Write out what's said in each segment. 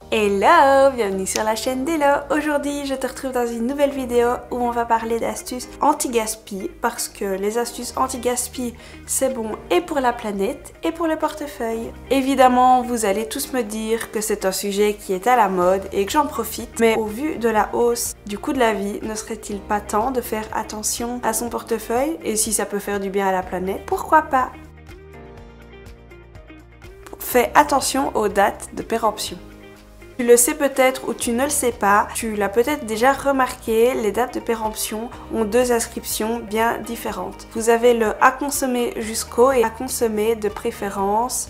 Hello, bienvenue sur la chaîne d'Hello. Aujourd'hui, je te retrouve dans une nouvelle vidéo où on va parler d'astuces anti-gaspi parce que les astuces anti-gaspi, c'est bon et pour la planète et pour le portefeuille. Évidemment, vous allez tous me dire que c'est un sujet qui est à la mode et que j'en profite, mais au vu de la hausse du coût de la vie, ne serait-il pas temps de faire attention à son portefeuille et si ça peut faire du bien à la planète, pourquoi pas? Fais attention aux dates de péremption. Tu le sais peut-être ou tu ne le sais pas, tu l'as peut-être déjà remarqué, les dates de péremption ont deux inscriptions bien différentes. Vous avez le à consommer jusqu'au et à consommer de préférence.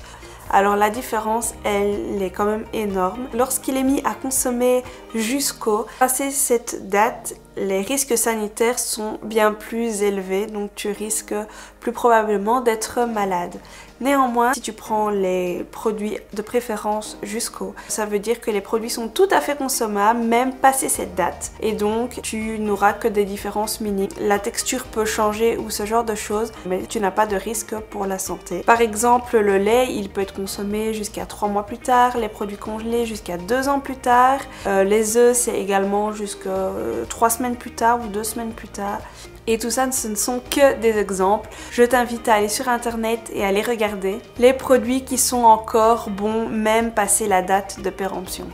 Alors la différence, elle est quand même énorme. Lorsqu'il est mis à consommer jusqu'au, passé cette date, les risques sanitaires sont bien plus élevés, donc tu risques plus probablement d'être malade. Néanmoins, si tu prends les produits de préférence jusqu'au, ça veut dire que les produits sont tout à fait consommables, même passé cette date. Et donc, tu n'auras que des différences minimes. La texture peut changer ou ce genre de choses, mais tu n'as pas de risque pour la santé. Par exemple, le lait, il peut être consommé jusqu'à 3 mois plus tard, les produits congelés jusqu'à 2 ans plus tard, les œufs, c'est également jusqu'à 3 semaines plus tard ou 2 semaines plus tard. Et tout ça, ce ne sont que des exemples. Je t'invite à aller sur internet et à les regarder. Les produits qui sont encore bons, même passé la date de péremption.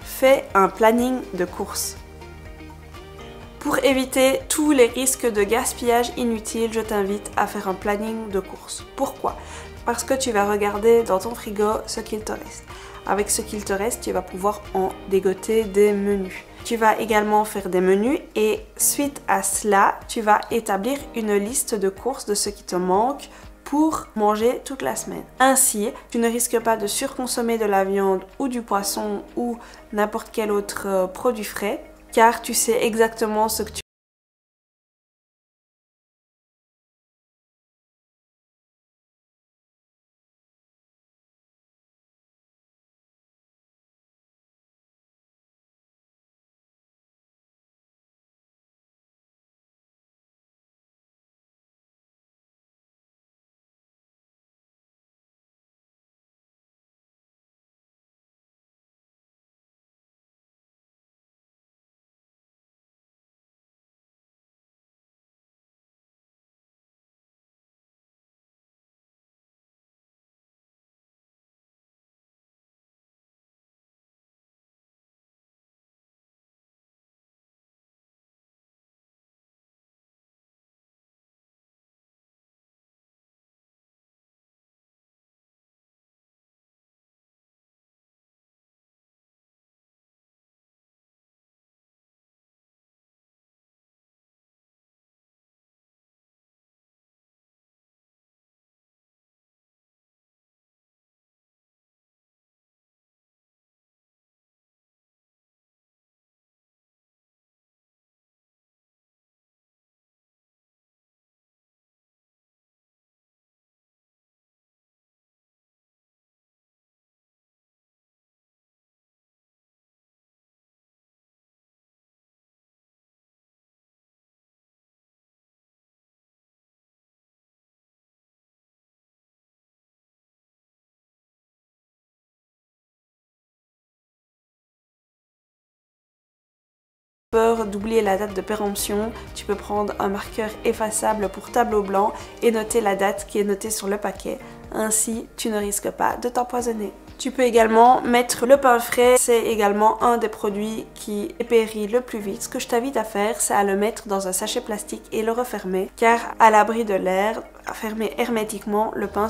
Fais un planning de course. Pour éviter tous les risques de gaspillage inutile, je t'invite à faire un planning de course. Pourquoi? Parce que tu vas regarder dans ton frigo ce qu'il te reste. Avec ce qu'il te reste, tu vas pouvoir en dégoter des menus. Tu vas également faire des menus et suite à cela, tu vas établir une liste de courses de ce qui te manque pour manger toute la semaine. Ainsi, tu ne risques pas de surconsommer de la viande ou du poisson ou n'importe quel autre produit frais car tu sais exactement ce que tu peur d'oublier la date de péremption, tu peux prendre un marqueur effaçable pour tableau blanc et noter la date qui est notée sur le paquet. Ainsi, tu ne risques pas de t'empoisonner. Tu peux également mettre le pain frais, c'est également un des produits qui périt le plus vite. Ce que je t'invite à faire, c'est à le mettre dans un sachet plastique et le refermer, car à l'abri de l'air, fermer hermétiquement le pain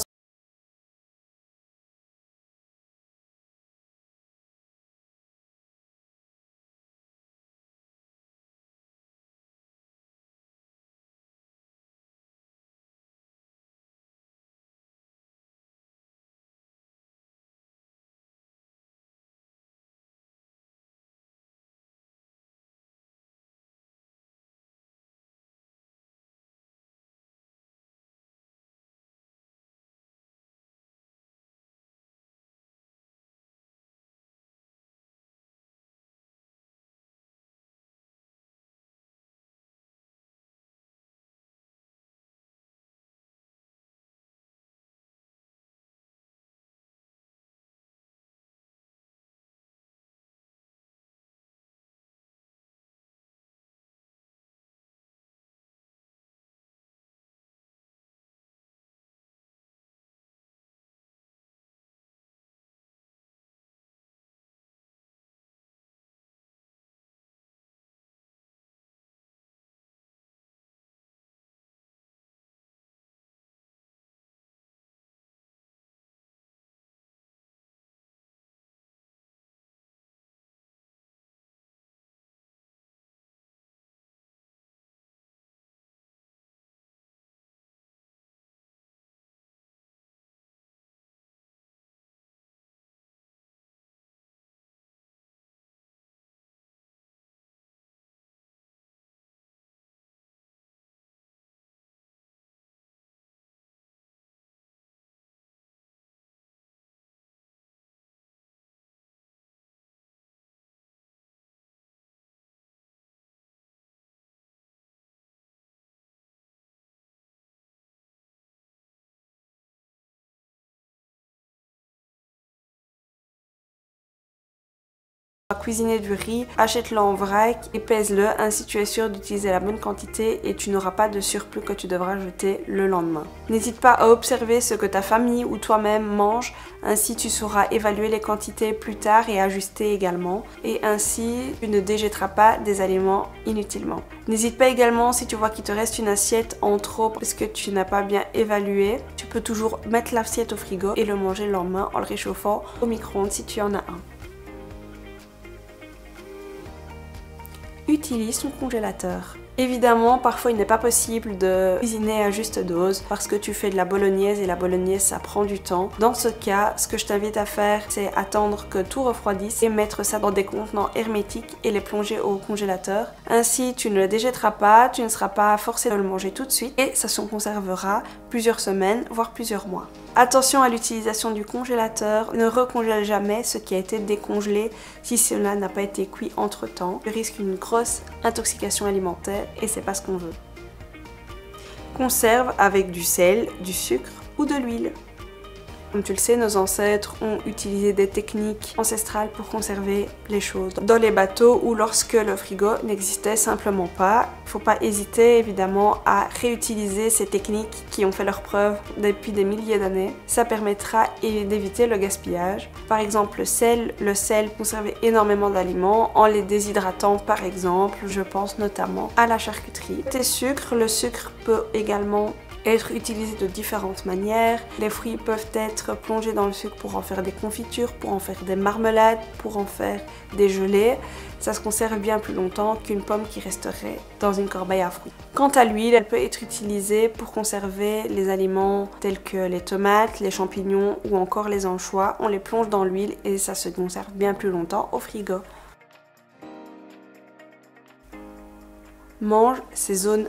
cuisiner du riz, achète-le en vrac et pèse-le, ainsi tu es sûr d'utiliser la bonne quantité et tu n'auras pas de surplus que tu devras jeter le lendemain. N'hésite pas à observer ce que ta famille ou toi-même mange, ainsi tu sauras évaluer les quantités plus tard et ajuster également, et ainsi tu ne déjetteras pas des aliments inutilement. N'hésite pas également, si tu vois qu'il te reste une assiette en trop parce que tu n'as pas bien évalué, tu peux toujours mettre l'assiette au frigo et le manger le lendemain en le réchauffant au micro-ondes si tu en as un. Utilise ton congélateur. Évidemment, parfois il n'est pas possible de cuisiner à juste dose parce que tu fais de la bolognaise et la bolognaise ça prend du temps. Dans ce cas, ce que je t'invite à faire, c'est attendre que tout refroidisse et mettre ça dans des contenants hermétiques et les plonger au congélateur. Ainsi, tu ne le déjetteras pas, tu ne seras pas forcé de le manger tout de suite et ça se conservera plusieurs semaines, voire plusieurs mois. Attention à l'utilisation du congélateur, ne recongèle jamais ce qui a été décongelé si cela n'a pas été cuit entre temps. Tu risques une grosse intoxication alimentaire et c'est pas ce qu'on veut. Conserve avec du sel, du sucre ou de l'huile. Comme tu le sais, nos ancêtres ont utilisé des techniques ancestrales pour conserver les choses dans les bateaux ou lorsque le frigo n'existait simplement pas. Il ne faut pas hésiter évidemment à réutiliser ces techniques qui ont fait leur preuve depuis des milliers d'années. Ça permettra d'éviter le gaspillage. Par exemple, le sel conservait énormément d'aliments en les déshydratant par exemple. Je pense notamment à la charcuterie. Tes sucres, le sucre peut également être utilisé de différentes manières. Les fruits peuvent être plongés dans le sucre pour en faire des confitures, pour en faire des marmelades, pour en faire des gelées. Ça se conserve bien plus longtemps qu'une pomme qui resterait dans une corbeille à fruits. Quant à l'huile, elle peut être utilisée pour conserver les aliments tels que les tomates, les champignons ou encore les anchois. On les plonge dans l'huile et ça se conserve bien plus longtemps au frigo. Mange ces zones